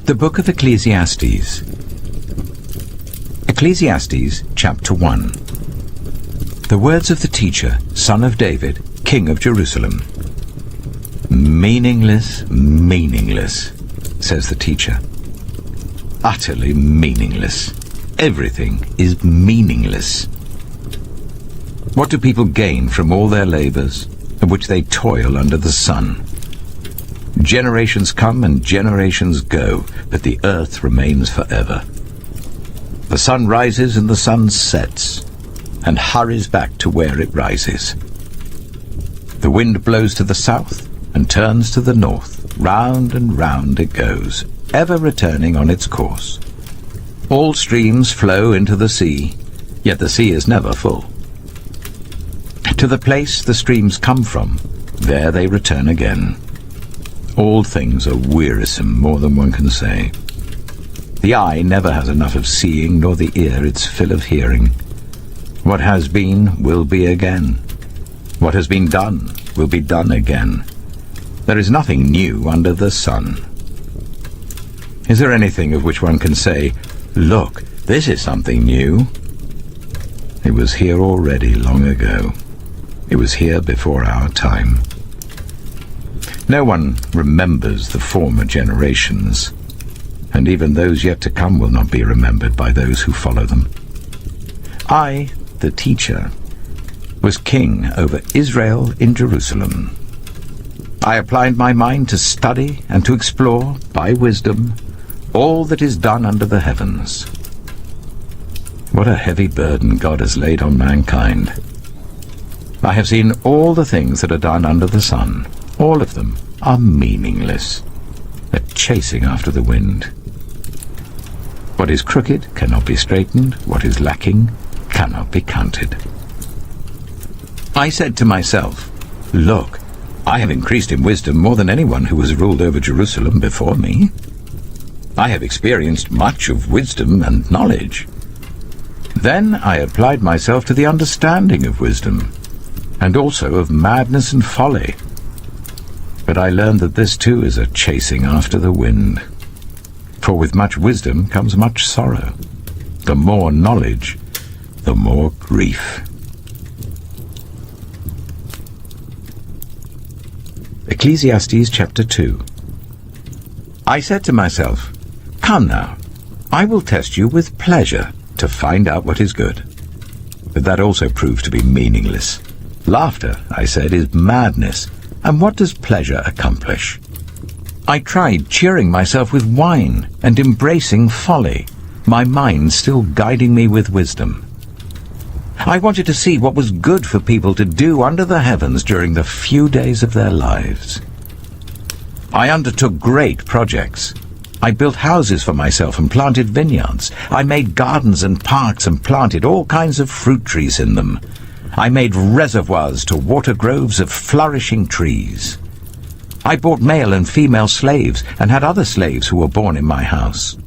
The Book of Ecclesiastes. Ecclesiastes, chapter 1. The words of the teacher, son of David, king of Jerusalem. Meaningless, meaningless, says the teacher. Utterly meaningless. Everything is meaningless. What do people gain from all their labors, of which they toil under the sun? Generations come and generations go, but the earth remains forever. The sun rises and the sun sets, and hurries back to where it rises. The wind blows to the south and turns to the north. Round and round it goes, ever returning on its course. All streams flow into the sea, yet the sea is never full. To the place the streams come from, there they return again. All things are wearisome, more than one can say. The eye never has enough of seeing, nor the ear its fill of hearing. What has been will be again. What has been done will be done again. There is nothing new under the sun. Is there anything of which one can say, "Look, this is something new"? It was here already long ago. It was here before our time. No one remembers the former generations, and even those yet to come will not be remembered by those who follow them. I, the teacher, was king over Israel in Jerusalem. I applied my mind to study and to explore, by wisdom, all that is done under the heavens. What a heavy burden God has laid on mankind. I have seen all the things that are done under the sun. All of them are meaningless, a chasing after the wind. What is crooked cannot be straightened, what is lacking cannot be counted. I said to myself, "Look, I have increased in wisdom more than anyone who has ruled over Jerusalem before me. I have experienced much of wisdom and knowledge." Then I applied myself to the understanding of wisdom, and also of madness and folly. But I learned that this too is a chasing after the wind. For with much wisdom comes much sorrow. The more knowledge, the more grief. Ecclesiastes chapter 2. I said to myself, "Come now, I will test you with pleasure to find out what is good." But that also proved to be meaningless. Laughter, I said, is madness, and what does pleasure accomplish? I tried cheering myself with wine and embracing folly, my mind still guiding me with wisdom. I wanted to see what was good for people to do under the heavens during the few days of their lives. I undertook great projects. I built houses for myself and planted vineyards. I made gardens and parks and planted all kinds of fruit trees in them. I made reservoirs to water groves of flourishing trees. I bought male and female slaves and had other slaves who were born in my house.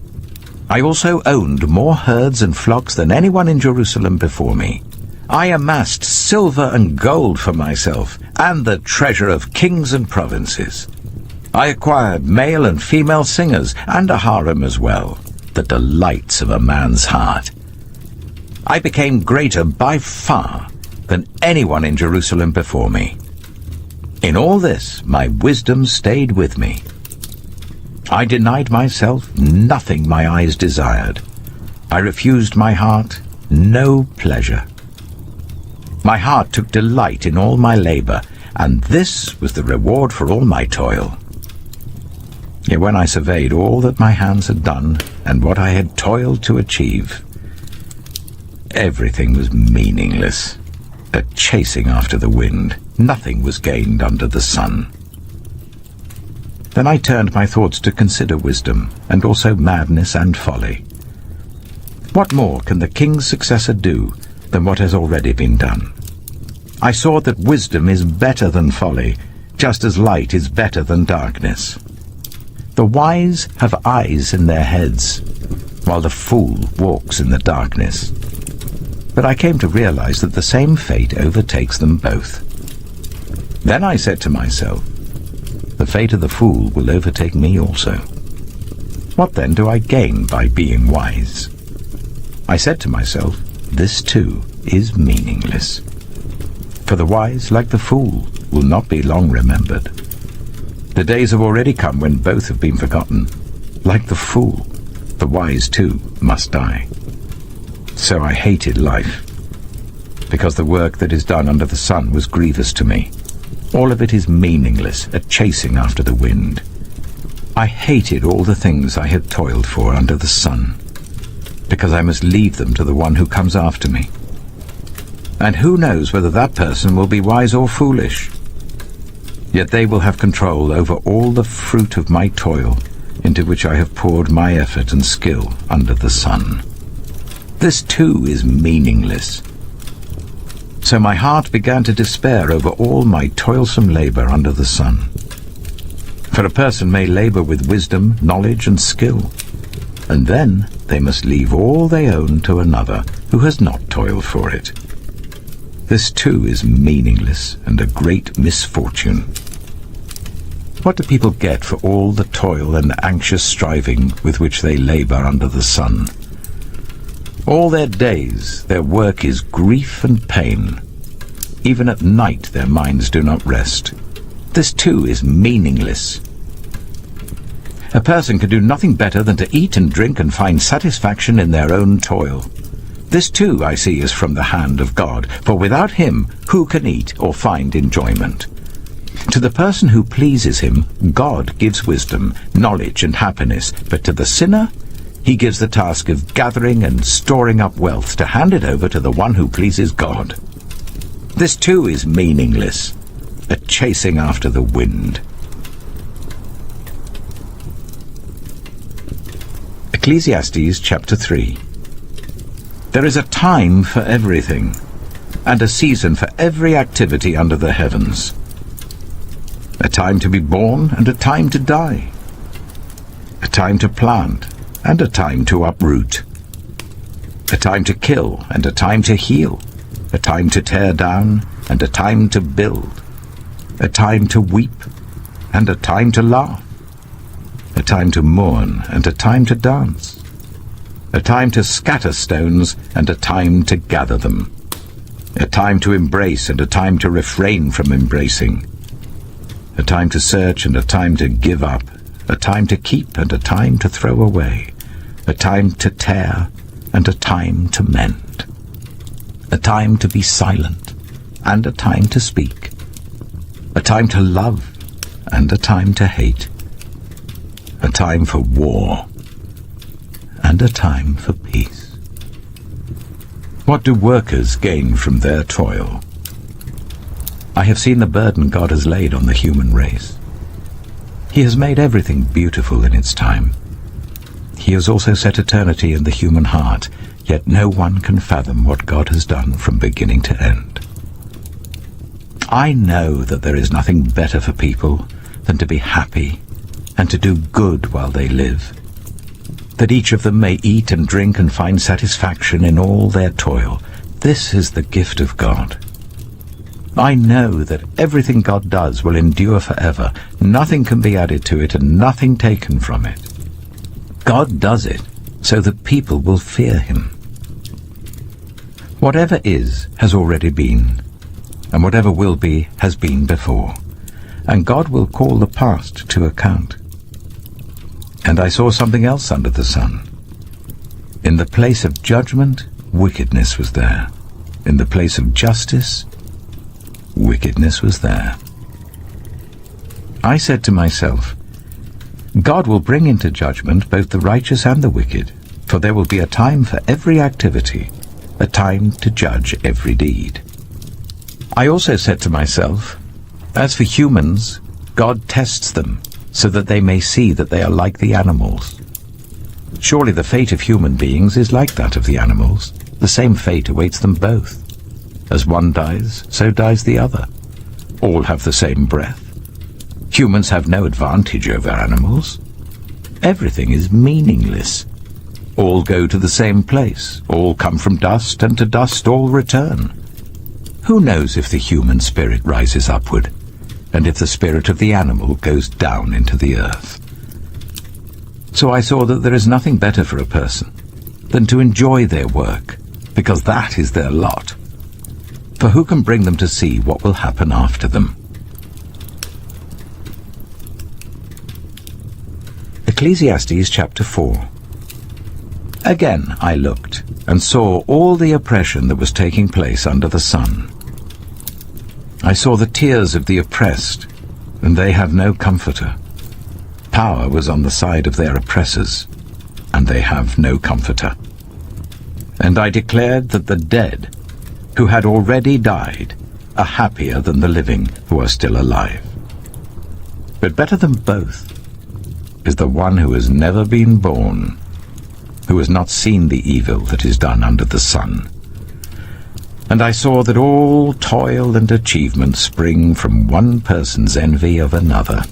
I also owned more herds and flocks than anyone in Jerusalem before me. I amassed silver and gold for myself and the treasure of kings and provinces. I acquired male and female singers and a harem as well, the delights of a man's heart. I became greater by far than anyone in Jerusalem before me. In all this, my wisdom stayed with me. I denied myself nothing my eyes desired. I refused my heart no pleasure. My heart took delight in all my labor, and this was the reward for all my toil. Yet when I surveyed all that my hands had done and what I had toiled to achieve, everything was meaningless, a chasing after the wind. Nothing was gained under the sun. Then I turned my thoughts to consider wisdom, and also madness and folly. What more can the king's successor do than what has already been done? I saw that wisdom is better than folly, just as light is better than darkness. The wise have eyes in their heads, while the fool walks in the darkness. But I came to realize that the same fate overtakes them both. Then I said to myself, the fate of the fool will overtake me also. What then do I gain by being wise? I said to myself, this too is meaningless. For the wise, like the fool, will not be long remembered. The days have already come when both have been forgotten. Like the fool, the wise too must die. So I hated life, because the work that is done under the sun was grievous to me. All of it is meaningless, a chasing after the wind. I hated all the things I had toiled for under the sun, because I must leave them to the one who comes after me. And who knows whether that person will be wise or foolish? Yet they will have control over all the fruit of my toil, into which I have poured my effort and skill under the sun. This too is meaningless. So my heart began to despair over all my toilsome labor under the sun. For a person may labor with wisdom, knowledge, and skill, and then they must leave all they own to another who has not toiled for it. This too is meaningless and a great misfortune. What do people get for all the toil and anxious striving with which they labor under the sun? All their days their work is grief and pain. Even at night their minds do not rest. This too is meaningless. A person can do nothing better than to eat and drink and find satisfaction in their own toil. This too, I see, is from the hand of God, for without him who can eat or find enjoyment? To the person who pleases him, God gives wisdom, knowledge, and happiness, but to the sinner, he gives the task of gathering and storing up wealth to hand it over to the one who pleases God. This too is meaningless, a chasing after the wind. Ecclesiastes chapter 3. There is a time for everything, and a season for every activity under the heavens. A time to be born and a time to die. A time to plant and a time to uproot. A time to kill and a time to heal. A time to tear down and a time to build. A time to weep and a time to laugh. A time to mourn and a time to dance. A time to scatter stones and a time to gather them. A time to embrace and a time to refrain from embracing. A time to search and a time to give up. A time to keep and a time to throw away. A time to tear and a time to mend. A time to be silent and a time to speak. A time to love and a time to hate. A time for war and a time for peace. What do workers gain from their toil? I have seen the burden God has laid on the human race. He has made everything beautiful in its time. He has also set eternity in the human heart, yet no one can fathom what God has done from beginning to end. I know that there is nothing better for people than to be happy and to do good while they live, that each of them may eat and drink and find satisfaction in all their toil. This is the gift of God. I know that everything God does will endure forever. Nothing can be added to it and nothing taken from it. God does it so that people will fear him. Whatever is has already been, and whatever will be has been before, and God will call the past to account. And I saw something else under the sun. In the place of judgment, wickedness was there. In the place of justice, wickedness was there. I said to myself, God will bring into judgment both the righteous and the wicked, for there will be a time for every activity, a time to judge every deed. I also said to myself, as for humans, God tests them, so that they may see that they are like the animals. Surely the fate of human beings is like that of the animals. The same fate awaits them both. As one dies, so dies the other. All have the same breath. Humans have no advantage over animals. Everything is meaningless. All go to the same place. All come from dust, and to dust all return. Who knows if the human spirit rises upward, and if the spirit of the animal goes down into the earth? So I saw that there is nothing better for a person than to enjoy their work, because that is their lot. For who can bring them to see what will happen after them? Ecclesiastes chapter 4. Again I looked, and saw all the oppression that was taking place under the sun. I saw the tears of the oppressed, and they have no comforter. Power was on the side of their oppressors, and they have no comforter. And I declared that the dead, who had already died, are happier than the living who are still alive. But better than both is the one who has never been born, who has not seen the evil that is done under the sun. And I saw that all toil and achievement spring from one person's envy of another.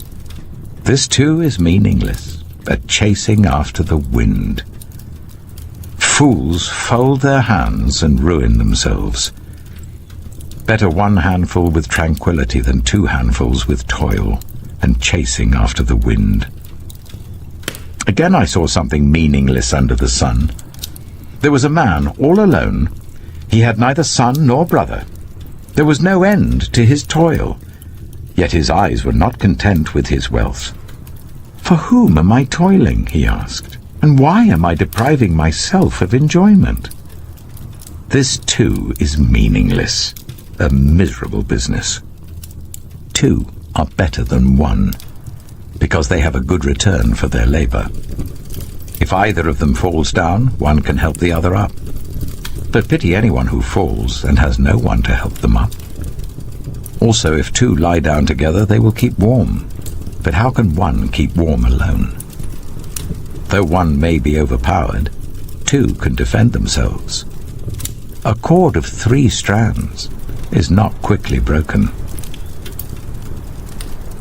This too is meaningless, a chasing after the wind. Fools fold their hands and ruin themselves. Better one handful with tranquility than two handfuls with toil and chasing after the wind. Again I saw something meaningless under the sun. There was a man all alone. He had neither son nor brother. There was no end to his toil, yet his eyes were not content with his wealth. For whom am I toiling, he asked, and why am I depriving myself of enjoyment? This too is meaningless, a miserable business. Two are better than one, because they have a good return for their labor. If either of them falls down, one can help the other up. But pity anyone who falls and has no one to help them up. Also, if two lie down together, they will keep warm. But how can one keep warm alone? Though one may be overpowered, two can defend themselves. A cord of 3 strands is not quickly broken.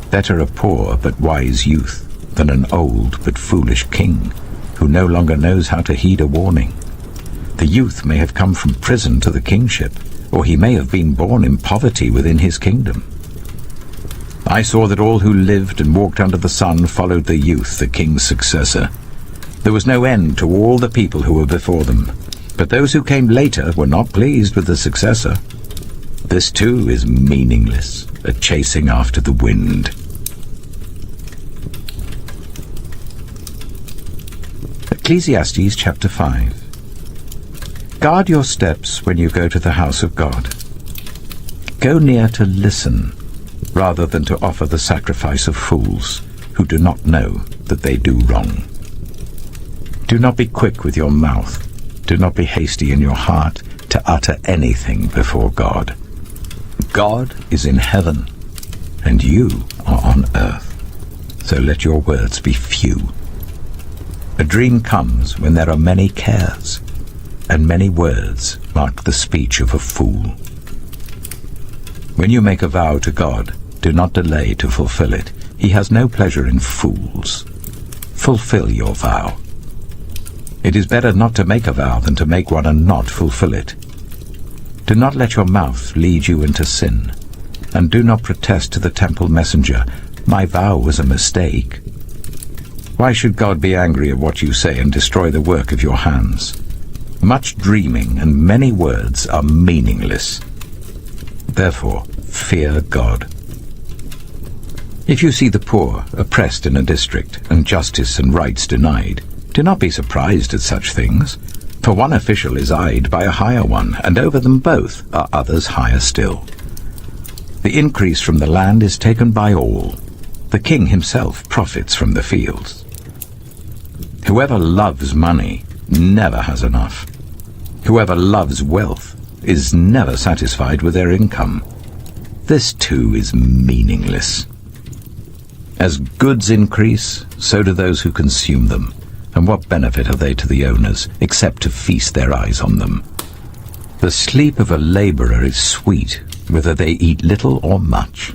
Better a poor but wise youth than an old but foolish king who no longer knows how to heed a warning. The youth may have come from prison to the kingship, or he may have been born in poverty within his kingdom. I saw that all who lived and walked under the sun followed the youth, the king's successor. There was no end to all the people who were before them, but those who came later were not pleased with the successor. This too is meaningless, a chasing after the wind. Ecclesiastes chapter 5. Guard your steps when you go to the house of God. Go near to listen, rather than to offer the sacrifice of fools, who do not know that they do wrong. Do not be quick with your mouth. Do not be hasty in your heart to utter anything before God. God is in heaven, and you are on earth, so let your words be few. A dream comes when there are many cares, and many words mark the speech of a fool. When you make a vow to God, do not delay to fulfill it. He has no pleasure in fools. Fulfill your vow. It is better not to make a vow than to make one and not fulfill it. Do not let your mouth lead you into sin, and do not protest to the temple messenger, "My vow was a mistake." Why should God be angry at what you say and destroy the work of your hands? Much dreaming and many words are meaningless. Therefore, fear God. If you see the poor oppressed in a district, and justice and rights denied, do not be surprised at such things, for one official is eyed by a higher one, and over them both are others higher still. The increase from the land is taken by all. The king himself profits from the fields. Whoever loves money never has enough. Whoever loves wealth is never satisfied with their income. This too is meaningless. As goods increase, so do those who consume them. And what benefit are they to the owners, except to feast their eyes on them? The sleep of a laborer is sweet, whether they eat little or much.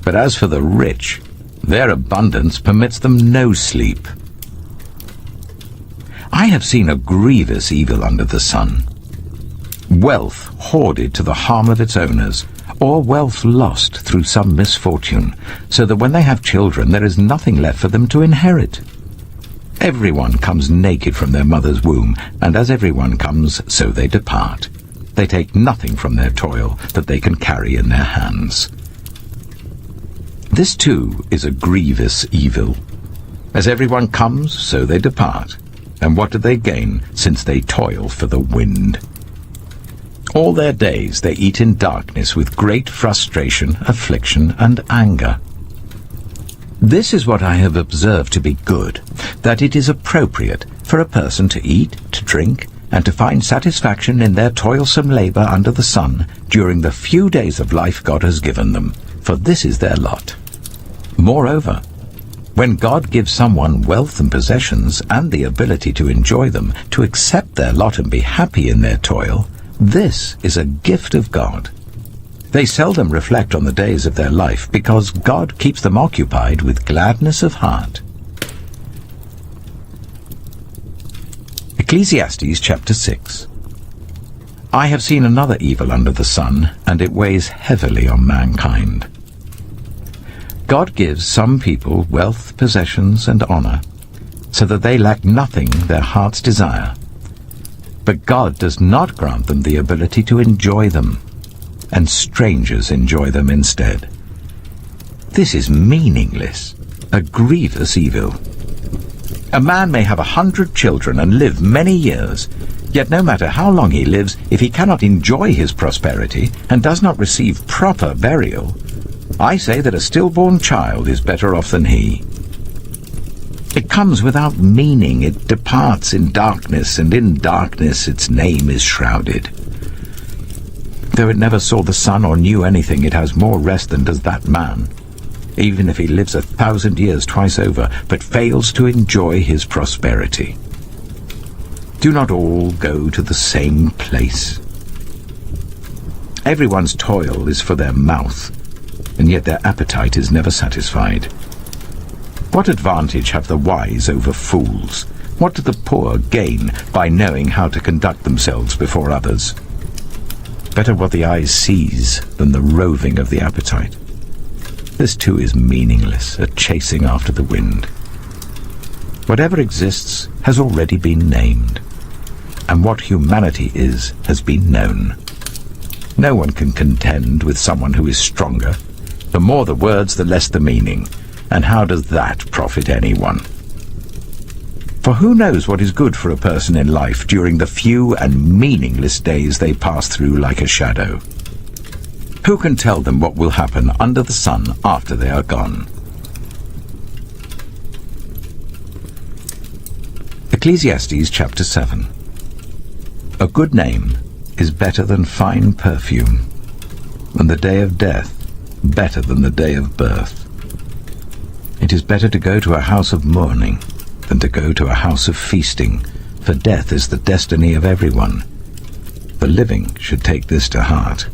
But as for the rich, their abundance permits them no sleep. I have seen a grievous evil under the sun. Wealth hoarded to the harm of its owners, or wealth lost through some misfortune, so that when they have children there is nothing left for them to inherit. Everyone comes naked from their mother's womb, and as everyone comes, so they depart. They take nothing from their toil that they can carry in their hands. This too is a grievous evil. As everyone comes, so they depart. And what do they gain, since they toil for the wind? All their days they eat in darkness with great frustration, affliction, and anger. This is what I have observed to be good, that it is appropriate for a person to eat, to drink, and to find satisfaction in their toilsome labor under the sun during the few days of life God has given them, for this is their lot. Moreover, when God gives someone wealth and possessions and the ability to enjoy them, to accept their lot and be happy in their toil, this is a gift of God. They seldom reflect on the days of their life because God keeps them occupied with gladness of heart. Ecclesiastes chapter 6. I have seen another evil under the sun, and it weighs heavily on mankind. God gives some people wealth, possessions, and honor, so that they lack nothing their hearts desire. But God does not grant them the ability to enjoy them, and strangers enjoy them instead. This is meaningless, a grievous evil. A man may have 100 children and live many years, yet no matter how long he lives, if he cannot enjoy his prosperity and does not receive proper burial, I say that a stillborn child is better off than he. It comes without meaning, it departs in darkness, and in darkness its name is shrouded. Though it never saw the sun or knew anything, it has more rest than does that man, even if he lives 1,000 years twice over, but fails to enjoy his prosperity. Do not all go to the same place. Everyone's toil is for their mouth, and yet their appetite is never satisfied. What advantage have the wise over fools? What do the poor gain by knowing how to conduct themselves before others? Better what the eye sees than the roving of the appetite. This too is meaningless, a chasing after the wind. Whatever exists has already been named, and what humanity is has been known. No one can contend with someone who is stronger. The more the words, the less the meaning. And how does that profit anyone? For who knows what is good for a person in life during the few and meaningless days they pass through like a shadow? Who can tell them what will happen under the sun after they are gone? Ecclesiastes chapter 7. A good name is better than fine perfume, and the day of death better than the day of birth. It is better to go to a house of mourning than to go to a house of feasting, for death is the destiny of everyone. The living should take this to heart.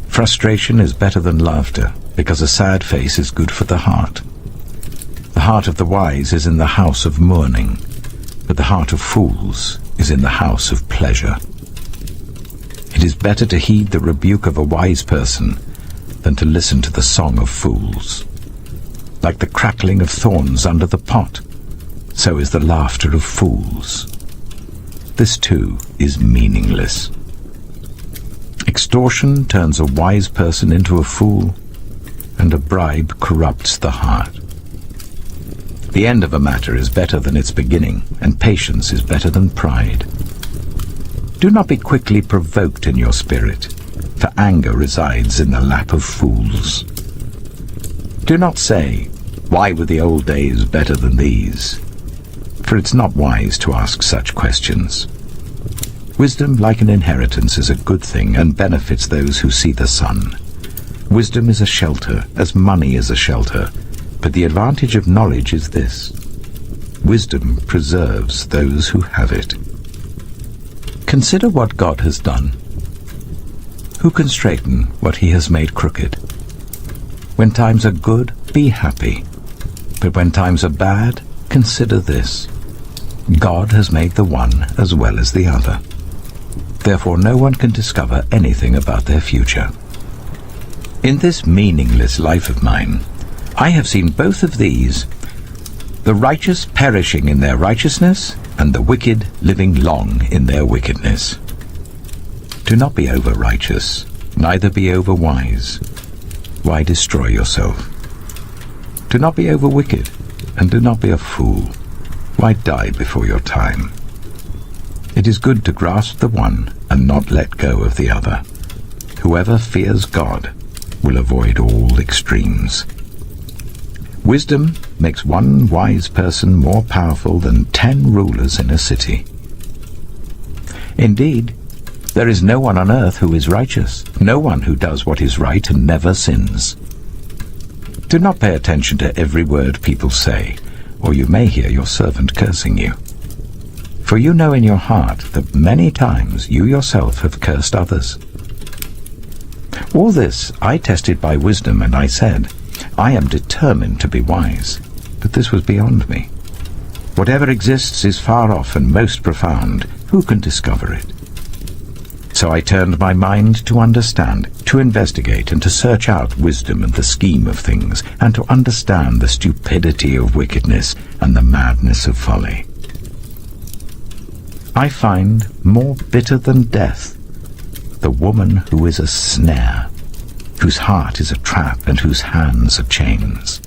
Frustration is better than laughter, because a sad face is good for the heart. The heart of the wise is in the house of mourning, but the heart of fools is in the house of pleasure. It is better to heed the rebuke of a wise person than to listen to the song of fools. Like the crackling of thorns under the pot, so is the laughter of fools. This too is meaningless. Extortion turns a wise person into a fool, and a bribe corrupts the heart. The end of a matter is better than its beginning, and patience is better than pride. Do not be quickly provoked in your spirit, for anger resides in the lap of fools. Do not say, "Why were the old days better than these?" For it's not wise to ask such questions. Wisdom, like an inheritance, is a good thing and benefits those who see the sun. Wisdom is a shelter, as money is a shelter, but the advantage of knowledge is this: wisdom preserves those who have it. Consider what God has done. Who can straighten what he has made crooked? When times are good, be happy. But when times are bad, consider this: God has made the one as well as the other. Therefore no one can discover anything about their future. In this meaningless life of mine, I have seen both of these, the righteous perishing in their righteousness, and the wicked living long in their wickedness. Do not be over-righteous, neither be over-wise. Why destroy yourself? Do not be over-wicked, and do not be a fool. Why die before your time? It is good to grasp the one and not let go of the other. Whoever fears God will avoid all extremes. Wisdom makes one wise person more powerful than 10 rulers in a city. Indeed, there is no one on earth who is righteous, no one who does what is right and never sins. Do not pay attention to every word people say, or you may hear your servant cursing you. For you know in your heart that many times you yourself have cursed others. All this I tested by wisdom, and I said, I am determined to be wise, but this was beyond me. Whatever exists is far off and most profound. Who can discover it? So I turned my mind to understand, to investigate, and to search out wisdom and the scheme of things, and to understand the stupidity of wickedness and the madness of folly. I find more bitter than death the woman who is a snare, whose heart is a trap and whose hands are chains.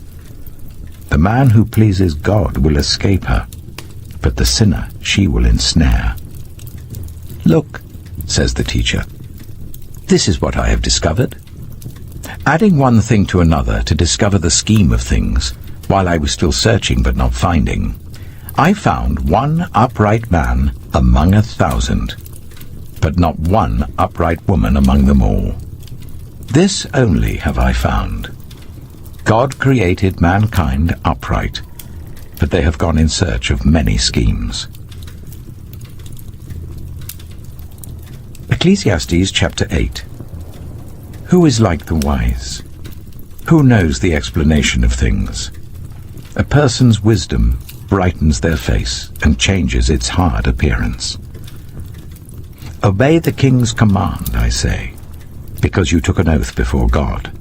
The man who pleases God will escape her, but the sinner she will ensnare. Look, says the teacher, this is what I have discovered. Adding one thing to another to discover the scheme of things, while I was still searching but not finding, I found one upright man among 1,000, but not one upright woman among them all. This only have I found. God created mankind upright, but they have gone in search of many schemes. Ecclesiastes chapter 8. Who is like the wise? Who knows the explanation of things? A person's wisdom brightens their face and changes its hard appearance. Obey the king's command, I say, because you took an oath before God.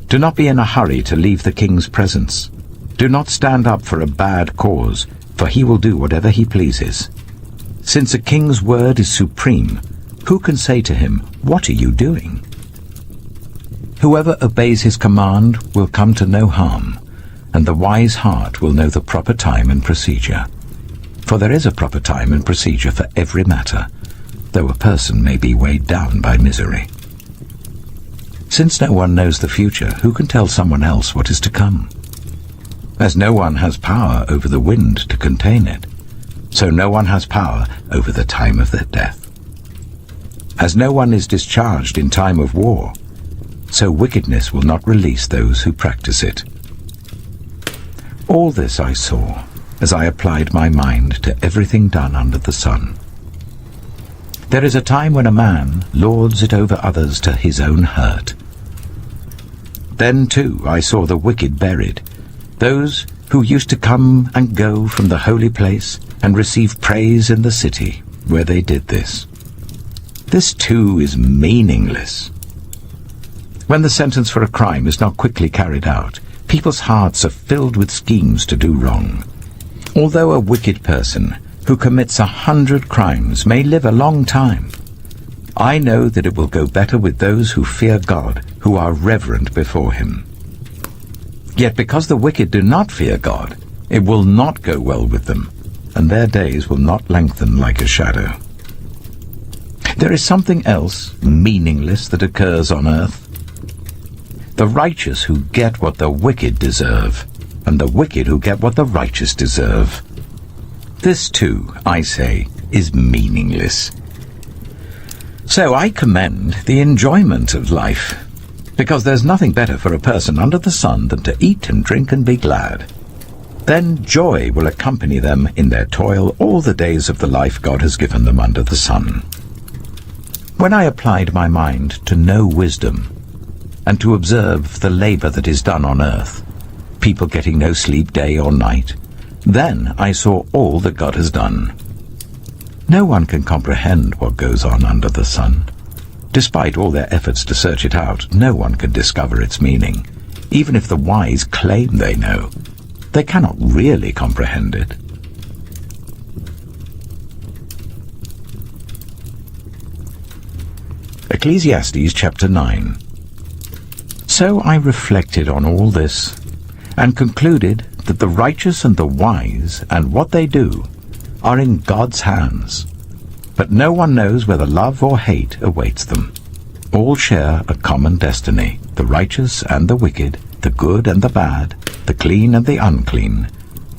Do not be in a hurry to leave the king's presence. Do not stand up for a bad cause, for he will do whatever he pleases. Since a king's word is supreme, who can say to him, "What are you doing?" Whoever obeys his command will come to no harm, and the wise heart will know the proper time and procedure. For there is a proper time and procedure for every matter, though a person may be weighed down by misery. Since no one knows the future, who can tell someone else what is to come? As no one has power over the wind to contain it, so no one has power over the time of their death. As no one is discharged in time of war, so wickedness will not release those who practice it. All this I saw as I applied my mind to everything done under the sun. There is a time when a man lords it over others to his own hurt. Then, too, I saw the wicked buried, those who used to come and go from the holy place and receive praise in the city where they did this. This, too, is meaningless. When the sentence for a crime is not quickly carried out, people's hearts are filled with schemes to do wrong. Although a wicked person who commits 100 crimes may live a long time, I know that it will go better with those who fear God, who are reverent before him. Yet because the wicked do not fear God, it will not go well with them, and their days will not lengthen like a shadow. There is something else meaningless that occurs on earth. The righteous who get what the wicked deserve, and the wicked who get what the righteous deserve. This, too, I say, is meaningless. So I commend the enjoyment of life, because there's nothing better for a person under the sun than to eat and drink and be glad. Then joy will accompany them in their toil all the days of the life God has given them under the sun. When I applied my mind to know wisdom, and to observe the labor that is done on earth, people getting no sleep day or night, then I saw all that God has done. No one can comprehend what goes on under the sun. Despite all their efforts to search it out, no one can discover its meaning, even if the wise claim they know. They cannot really comprehend it. Ecclesiastes chapter 9. So I reflected on all this, and concluded that the righteous and the wise, and what they do, are in God's hands. But no one knows whether love or hate awaits them. All share a common destiny, the righteous and the wicked, the good and the bad, the clean and the unclean,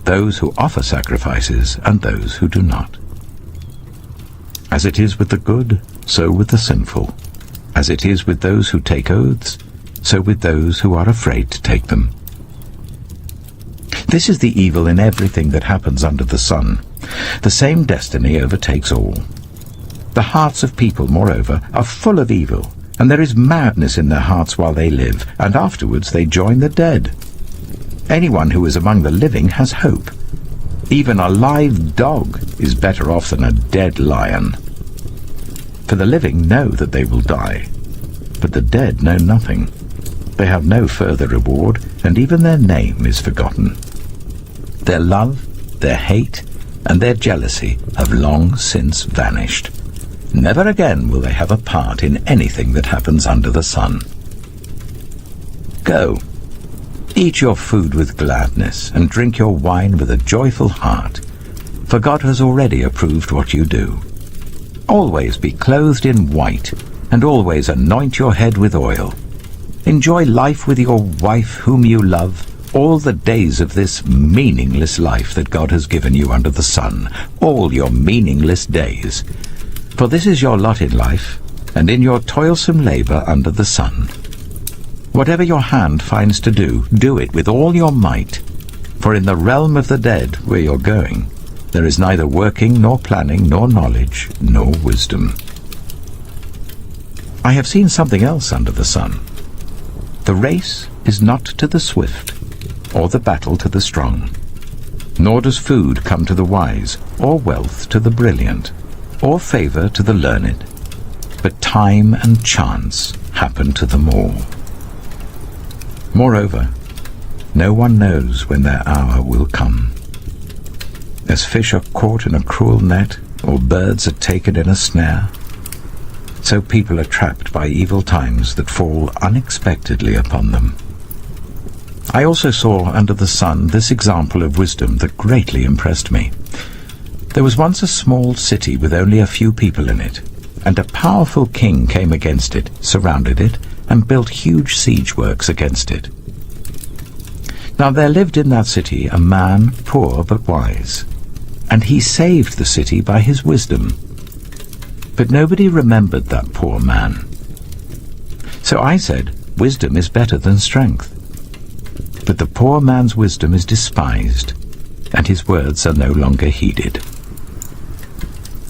those who offer sacrifices and those who do not. As it is with the good, so with the sinful. As it is with those who take oaths, so with those who are afraid to take them. This is the evil in everything that happens under the sun. The same destiny overtakes all. The hearts of people, moreover, are full of evil, and there is madness in their hearts while they live, and afterwards they join the dead. Anyone who is among the living has hope. Even a live dog is better off than a dead lion. For the living know that they will die, but the dead know nothing. They have no further reward, and even their name is forgotten. Their love, their hate, and their jealousy have long since vanished. Never again will they have a part in anything that happens under the sun. Go, eat your food with gladness, and drink your wine with a joyful heart, for God has already approved what you do. Always be clothed in white, and always anoint your head with oil. Enjoy life with your wife whom you love, all the days of this meaningless life that God has given you under the sun, all your meaningless days. For this is your lot in life, and in your toilsome labor under the sun. Whatever your hand finds to do, do it with all your might. For in the realm of the dead, where you're going, there is neither working, nor planning, nor knowledge, nor wisdom. I have seen something else under the sun. The race is not to the swift, or the battle to the strong. Nor does food come to the wise, or wealth to the brilliant, or favor to the learned. But time and chance happen to them all. Moreover, no one knows when their hour will come. As fish are caught in a cruel net, or birds are taken in a snare, so people are trapped by evil times that fall unexpectedly upon them. I also saw under the sun this example of wisdom that greatly impressed me. There was once a small city with only a few people in it, and a powerful king came against it, surrounded it, and built huge siege works against it. Now there lived in that city a man, poor but wise, and he saved the city by his wisdom. But nobody remembered that poor man. So I said, wisdom is better than strength. But the poor man's wisdom is despised, and his words are no longer heeded.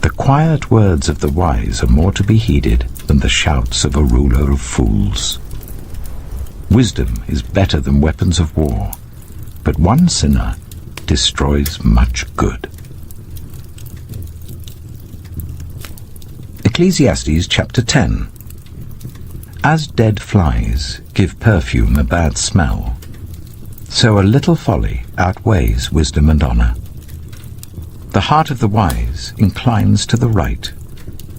The quiet words of the wise are more to be heeded than the shouts of a ruler of fools. Wisdom is better than weapons of war, but one sinner destroys much good. Ecclesiastes chapter 10. As dead flies give perfume a bad smell, so a little folly outweighs wisdom and honor. The heart of the wise inclines to the right,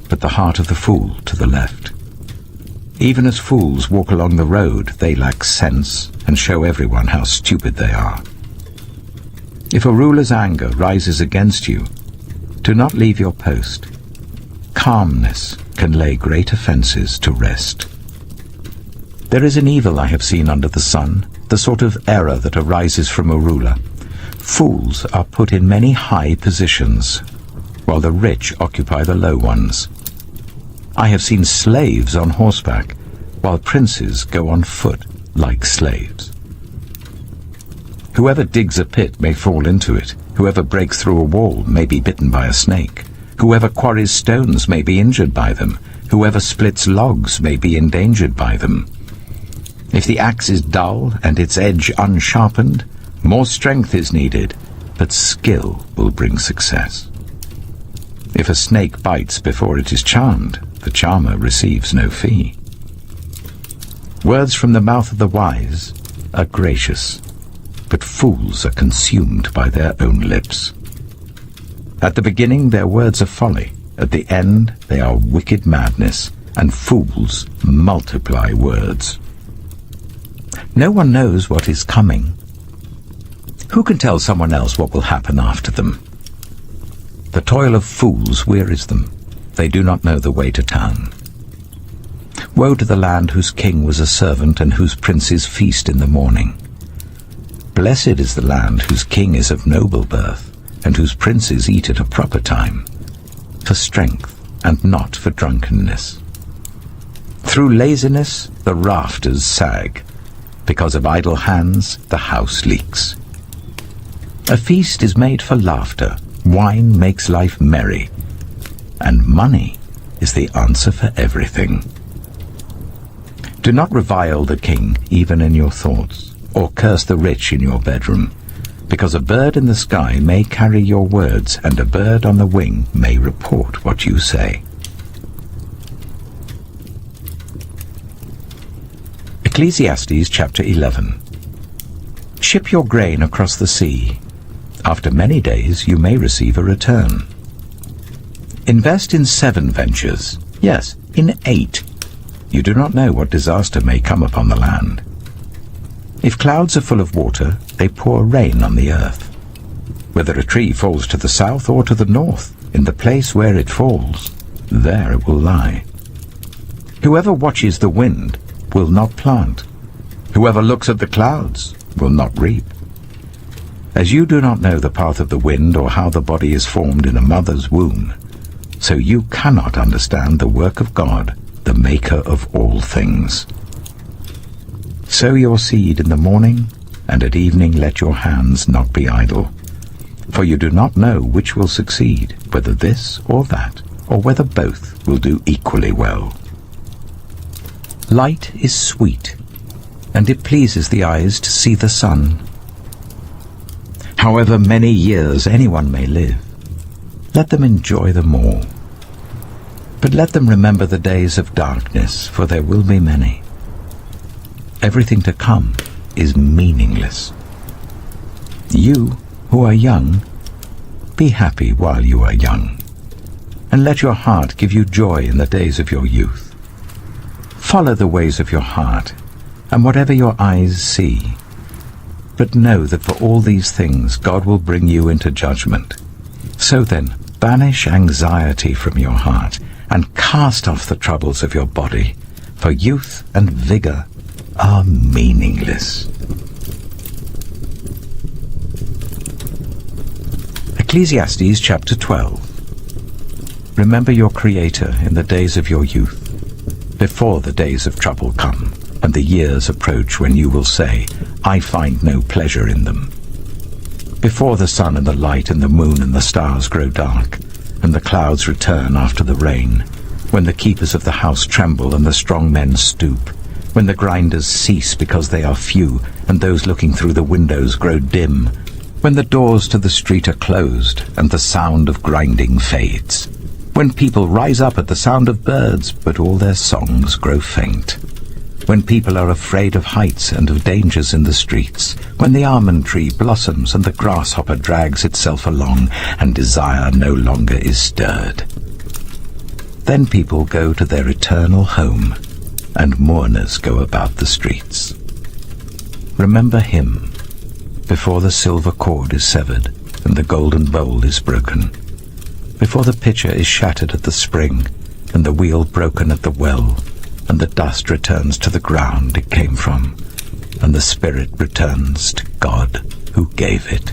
but the heart of the fool to the left. Even as fools walk along the road, they lack sense and show everyone how stupid they are. If a ruler's anger rises against you, do not leave your post. Calmness can lay great offenses to rest. There is an evil I have seen under the sun, the sort of error that arises from a ruler. Fools are put in many high positions, while the rich occupy the low ones. I have seen slaves on horseback, while princes go on foot like slaves. Whoever digs a pit may fall into it. Whoever breaks through a wall may be bitten by a snake. Whoever quarries stones may be injured by them. Whoever splits logs may be endangered by them. If the axe is dull and its edge unsharpened, more strength is needed, but skill will bring success. If a snake bites before it is charmed, the charmer receives no fee. Words from the mouth of the wise are gracious, but fools are consumed by their own lips. At the beginning their words are folly, at the end they are wicked madness, and fools multiply words. No one knows what is coming. Who can tell someone else what will happen after them? The toil of fools wearies them. They do not know the way to town. Woe to the land whose king was a servant and whose princes feast in the morning. Blessed is the land whose king is of noble birth, and whose princes eat at a proper time, for strength and not for drunkenness. Through laziness the rafters sag, because of idle hands the house leaks. A feast is made for laughter, wine makes life merry, and money is the answer for everything. Do not revile the king even in your thoughts, or curse the rich in your bedroom, because a bird in the sky may carry your words, and a bird on the wing may report what you say. Ecclesiastes chapter 11. Ship your grain across the sea. After many days you may receive a return. Invest in 7 ventures, yes, in 8. You do not know what disaster may come upon the land. If clouds are full of water, they pour rain on the earth. Whether a tree falls to the south or to the north, in the place where it falls, there it will lie. Whoever watches the wind will not plant. Whoever looks at the clouds will not reap. As you do not know the path of the wind or how the body is formed in a mother's womb, so you cannot understand the work of God, the maker of all things. Sow your seed in the morning, and at evening let your hands not be idle. For you do not know which will succeed, whether this or that, or whether both will do equally well. Light is sweet, and it pleases the eyes to see the sun. However many years anyone may live, let them enjoy them all. But let them remember the days of darkness, for there will be many. Everything to come is meaningless. You, who are young, be happy while you are young, and let your heart give you joy in the days of your youth. Follow the ways of your heart, and whatever your eyes see. But know that for all these things God will bring you into judgment. So then, banish anxiety from your heart, and cast off the troubles of your body, for youth and vigor are meaningless. Ecclesiastes chapter 12. Remember your Creator in the days of your youth, before the days of trouble come, and the years approach when you will say, I find no pleasure in them. Before the sun and the light and the moon and the stars grow dark, and the clouds return after the rain, when the keepers of the house tremble and the strong men stoop, when the grinders cease because they are few, and those looking through the windows grow dim, when the doors to the street are closed, and the sound of grinding fades, when people rise up at the sound of birds, but all their songs grow faint, when people are afraid of heights and of dangers in the streets, when the almond tree blossoms and the grasshopper drags itself along, and desire no longer is stirred. Then people go to their eternal home, and mourners go about the streets. Remember him, before the silver cord is severed, and the golden bowl is broken, before the pitcher is shattered at the spring, and the wheel broken at the well, and the dust returns to the ground it came from, and the spirit returns to God who gave it.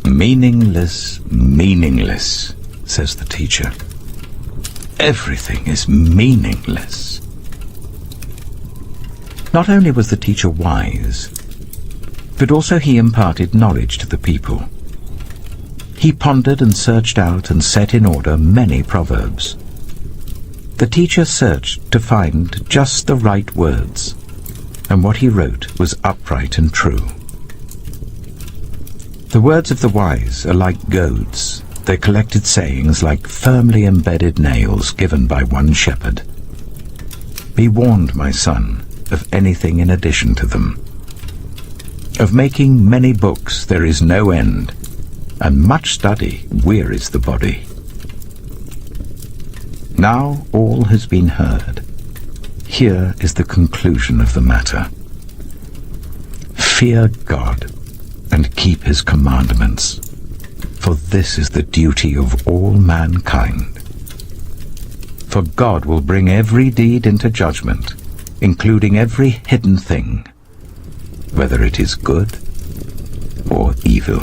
Meaningless, meaningless, says the teacher. Everything is meaningless. Not only was the teacher wise, but also he imparted knowledge to the people. He pondered and searched out and set in order many proverbs. The teacher searched to find just the right words, and what he wrote was upright and true. The words of the wise are like goads, their collected sayings like firmly embedded nails given by one shepherd. Be warned, my son, of anything in addition to them. Of making many books there is no end, and much study wearies the body. Now all has been heard. Here is the conclusion of the matter. Fear God, and keep his commandments, for this is the duty of all mankind. For God will bring every deed into judgment, including every hidden thing, whether it is good or evil.